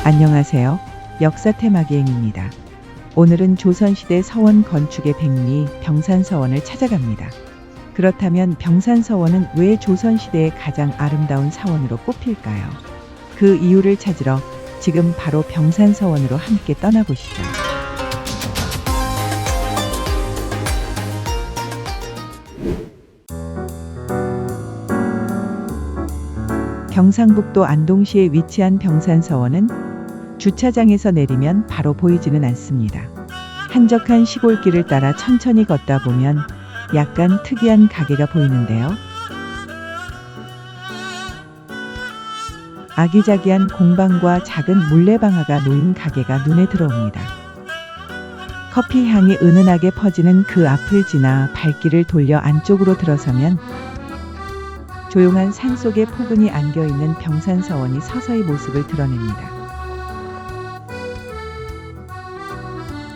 안녕하세요. 역사테마기행입니다. 오늘은 조선시대 서원 건축의 백미 병산서원을 찾아갑니다. 그렇다면 병산서원은 왜 조선시대의 가장 아름다운 사원으로 꼽힐까요? 그 이유를 찾으러 지금 바로 병산서원으로 함께 떠나보시죠. 경상북도 안동시에 위치한 병산서원은 주차장에서 내리면 바로 보이지는 않습니다. 한적한 시골길을 따라 천천히 걷다 보면 약간 특이한 가게가 보이는데요. 아기자기한 공방과 작은 물레방아가 놓인 가게가 눈에 들어옵니다. 커피 향이 은은하게 퍼지는 그 앞을 지나 발길을 돌려 안쪽으로 들어서면 조용한 산속에 포근히 안겨있는 병산서원이 서서히 모습을 드러냅니다.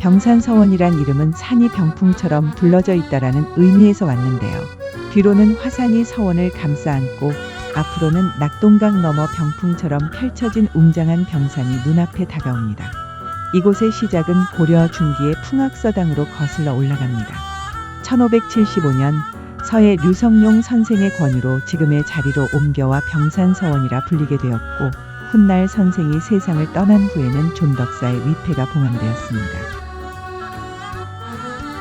병산서원이란 이름은 산이 병풍처럼 둘러져 있다라는 의미에서 왔는데요. 뒤로는 화산이 서원을 감싸 안고 앞으로는 낙동강 너머 병풍처럼 펼쳐진 웅장한 병산이 눈앞에 다가옵니다. 이곳의 시작은 고려 중기의 풍악서당으로 거슬러 올라갑니다. 1575년 서해 류성룡 선생의 권유로 지금의 자리로 옮겨와 병산서원이라 불리게 되었고 훗날 선생이 세상을 떠난 후에는 존덕사의 위패가 봉함되었습니다.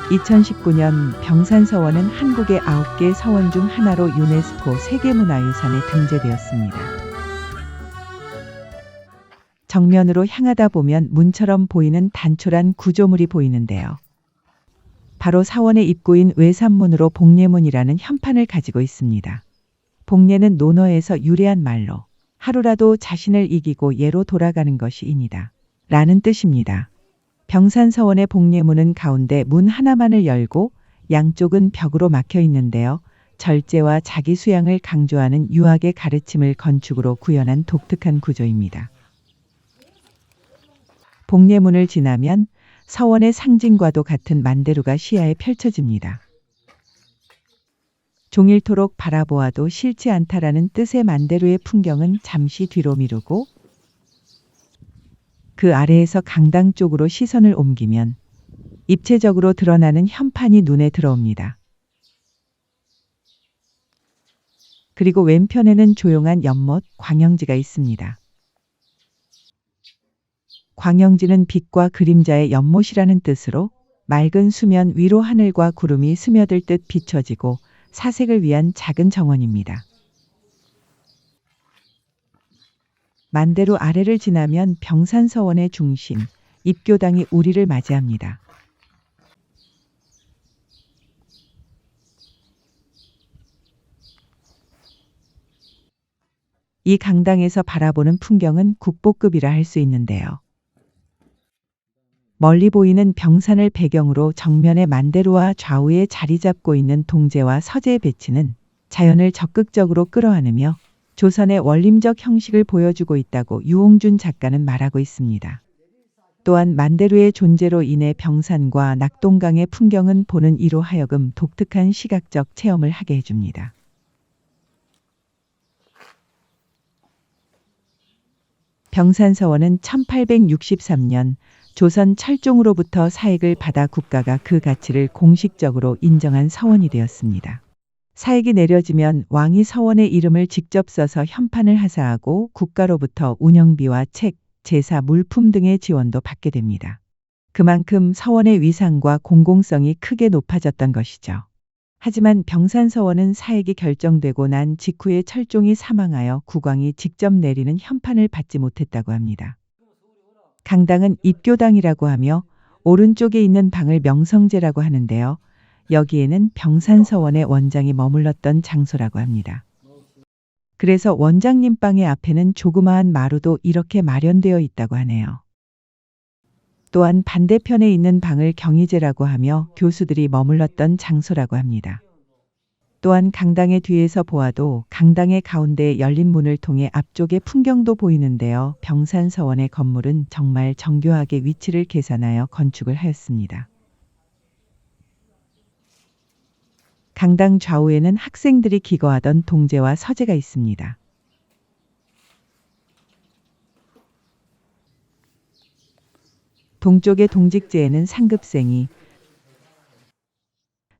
2019년 병산서원은 한국의 9개 서원 중 하나로 유네스코 세계문화유산에 등재되었습니다. 정면으로 향하다 보면 문처럼 보이는 단촐한 구조물이 보이는데요. 바로 사원의 입구인 외산문으로 복례문이라는 현판을 가지고 있습니다. 복례는 논어에서 유래한 말로 하루라도 자신을 이기고 예로 돌아가는 것이이니다 라는 뜻입니다. 병산서원의 복례문은 가운데 문 하나만을 열고 양쪽은 벽으로 막혀 있는데요. 절제와 자기 수양을 강조하는 유학의 가르침을 건축으로 구현한 독특한 구조입니다. 복례문을 지나면 서원의 상징과도 같은 만대루가 시야에 펼쳐집니다. 종일토록 바라보아도 싫지 않다라는 뜻의 만대루의 풍경은 잠시 뒤로 미루고 그 아래에서 강당 쪽으로 시선을 옮기면 입체적으로 드러나는 현판이 눈에 들어옵니다. 그리고 왼편에는 조용한 연못 광영지가 있습니다. 광영지는 빛과 그림자의 연못이라는 뜻으로 맑은 수면 위로 하늘과 구름이 스며들 듯 비춰지고 사색을 위한 작은 정원입니다. 만대루 아래를 지나면 병산서원의 중심, 입교당이 우리를 맞이합니다. 이 강당에서 바라보는 풍경은 국보급이라 할 수 있는데요. 멀리 보이는 병산을 배경으로 정면의 만대루와 좌우에 자리 잡고 있는 동제와 서제의 배치는 자연을 적극적으로 끌어안으며 조선의 원림적 형식을 보여주고 있다고 유홍준 작가는 말하고 있습니다. 또한 만대루의 존재로 인해 병산과 낙동강의 풍경은 보는 이로 하여금 독특한 시각적 체험을 하게 해줍니다. 병산서원은 1863년 조선 철종으로부터 사익을 받아 국가가 그 가치를 공식적으로 인정한 서원이 되었습니다. 사익이 내려지면 왕이 서원의 이름을 직접 써서 현판을 하사하고 국가로부터 운영비와 책, 제사, 물품 등의 지원도 받게 됩니다. 그만큼 서원의 위상과 공공성이 크게 높아졌던 것이죠. 하지만 병산서원은 사익이 결정되고 난 직후에 철종이 사망하여 국왕이 직접 내리는 현판을 받지 못했다고 합니다. 강당은 입교당이라고 하며 오른쪽에 있는 방을 명성제라고 하는데요. 여기에는 병산서원의 원장이 머물렀던 장소라고 합니다. 그래서 원장님 방의 앞에는 조그마한 마루도 이렇게 마련되어 있다고 하네요. 또한 반대편에 있는 방을 경희제라고 하며 교수들이 머물렀던 장소라고 합니다. 또한 강당의 뒤에서 보아도 강당의 가운데에 열린 문을 통해 앞쪽의 풍경도 보이는데요. 병산서원의 건물은 정말 정교하게 위치를 계산하여 건축을 하였습니다. 강당 좌우에는 학생들이 기거하던 동제와 서제가 있습니다. 동쪽의 동직제에는 상급생이,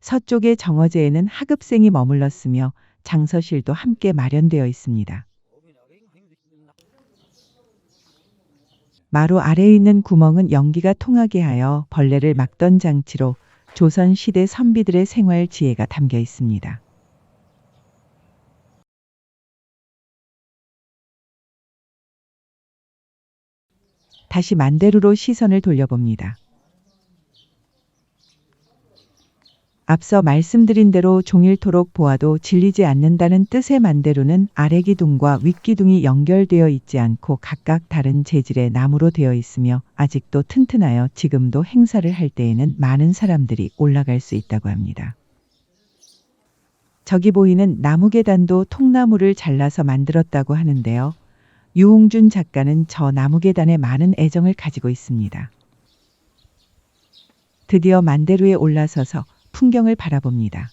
서쪽의 정어제에는 하급생이 머물렀으며 장서실도 함께 마련되어 있습니다. 마루 아래에 있는 구멍은 연기가 통하게 하여 벌레를 막던 장치로 조선 시대 선비들의 생활 지혜가 담겨 있습니다. 다시 만대루로 시선을 돌려봅니다. 앞서 말씀드린 대로 종일토록 보아도 질리지 않는다는 뜻의 만대루는 아래기둥과 윗기둥이 연결되어 있지 않고 각각 다른 재질의 나무로 되어 있으며 아직도 튼튼하여 지금도 행사를 할 때에는 많은 사람들이 올라갈 수 있다고 합니다. 저기 보이는 나무 계단도 통나무를 잘라서 만들었다고 하는데요. 유홍준 작가는 저 나무 계단에 많은 애정을 가지고 있습니다. 드디어 만대루에 올라서서 풍경을 바라봅니다.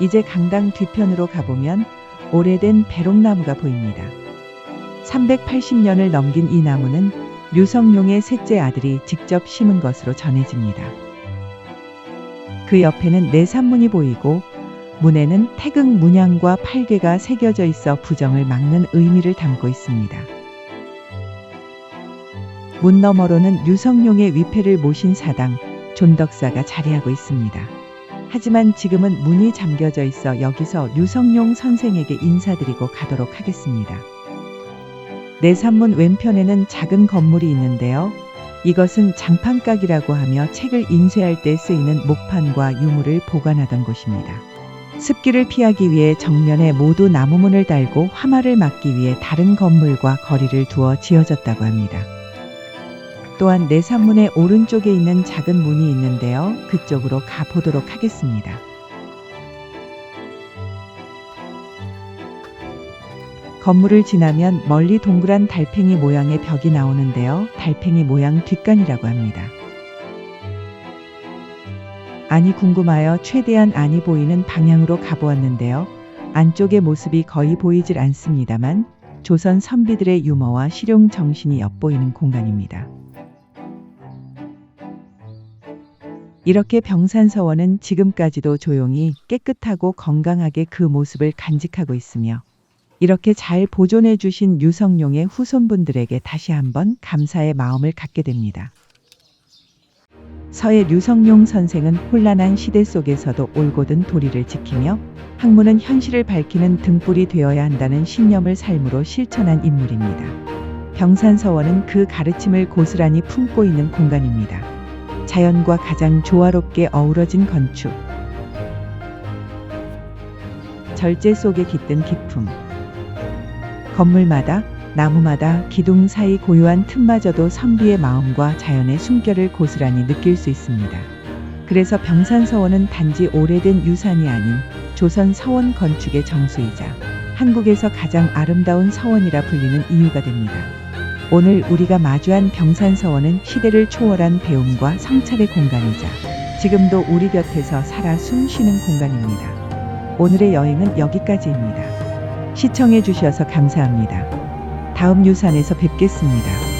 이제 강당 뒤편으로 가보면 오래된 배롱나무가 보입니다. 380년을 넘긴 이 나무는 류성룡의 셋째 아들이 직접 심은 것으로 전해집니다. 그 옆에는 내산문이 보이고 문에는 태극 문양과 팔괘가 새겨져 있어 부정을 막는 의미를 담고 있습니다. 문 너머로는 류성룡의 위패를 모신 사당 존덕사가 자리하고 있습니다. 하지만 지금은 문이 잠겨져 있어 여기서 류성룡 선생에게 인사드리고 가도록 하겠습니다. 내산문 왼편에는 작은 건물이 있는데요. 이것은 장판각이라고 하며 책을 인쇄할 때 쓰이는 목판과 유물을 보관하던 곳입니다. 습기를 피하기 위해 정면에 모두 나무문을 달고 화마를 막기 위해 다른 건물과 거리를 두어 지어졌다고 합니다. 또한 내산문의 오른쪽에 있는 작은 문이 있는데요. 그쪽으로 가보도록 하겠습니다. 건물을 지나면 멀리 동그란 달팽이 모양의 벽이 나오는데요. 달팽이 모양 뒷간이라고 합니다. 안이 궁금하여 최대한 안이 보이는 방향으로 가보았는데요. 안쪽의 모습이 거의 보이질 않습니다만 조선 선비들의 유머와 실용 정신이 엿보이는 공간입니다. 이렇게 병산서원은 지금까지도 조용히 깨끗하고 건강하게 그 모습을 간직하고 있으며 이렇게 잘 보존해 주신 류성룡의 후손분들에게 다시 한번 감사의 마음을 갖게 됩니다. 서해 류성룡 선생은 혼란한 시대 속에서도 올곧은 도리를 지키며 학문은 현실을 밝히는 등불이 되어야 한다는 신념을 삶으로 실천한 인물입니다. 병산서원은 그 가르침을 고스란히 품고 있는 공간입니다. 자연과 가장 조화롭게 어우러진 건축. 절제 속에 깃든 기품. 건물마다, 나무마다 기둥 사이 고요한 틈마저도 선비의 마음과 자연의 숨결을 고스란히 느낄 수 있습니다. 그래서 병산서원은 단지 오래된 유산이 아닌 조선 서원 건축의 정수이자 한국에서 가장 아름다운 서원이라 불리는 이유가 됩니다. 오늘 우리가 마주한 병산서원은 시대를 초월한 배움과 성찰의 공간이자 지금도 우리 곁에서 살아 숨쉬는 공간입니다. 오늘의 여행은 여기까지입니다. 시청해 주셔서 감사합니다. 다음 유산에서 뵙겠습니다.